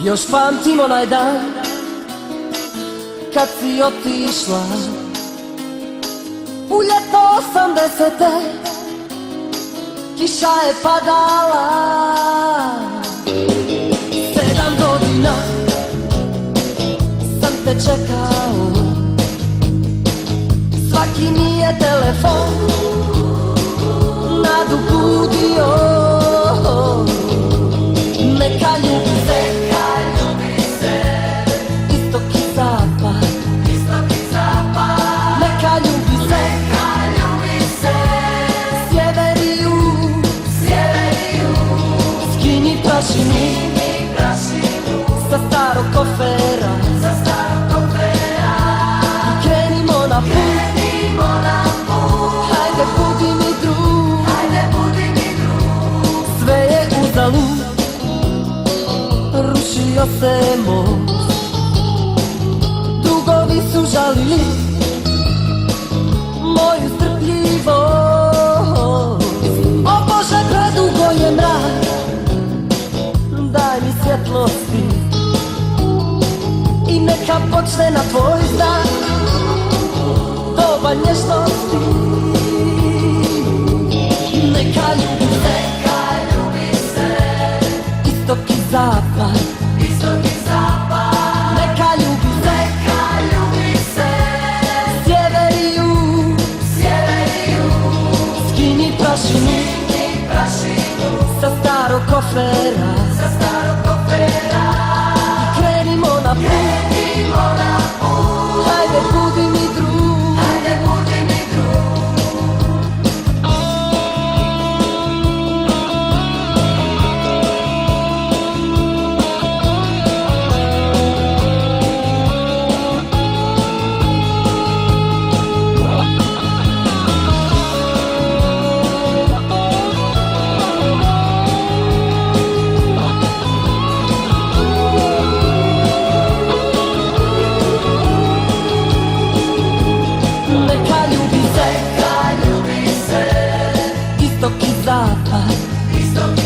Još pamtim onaj dan kad si otišla u ljeto 80. Kiša je padala, 7 godina sam te čekao. Svaki mi je telefon nadubudio. Neka ljubi se, istok i zapad. Neka ljubi se, sjever i jug. Skini prašinu sa starog kofera i krenimo na put. Hajde budi mi drug, sve je uzalud, rušio se most. Drugovi su žalili moju strpljivost. O Bože, predugo je mrak, daj mi svjetlosti i neka počne na tvoj znak doba nježnosti. Neka ljubi se, istok i zapad. Neka ljubi se, sjever i jug. Skini prašinu sa starog kofera i krenimo na put. Hajde budi mi drug. Istok i zapad.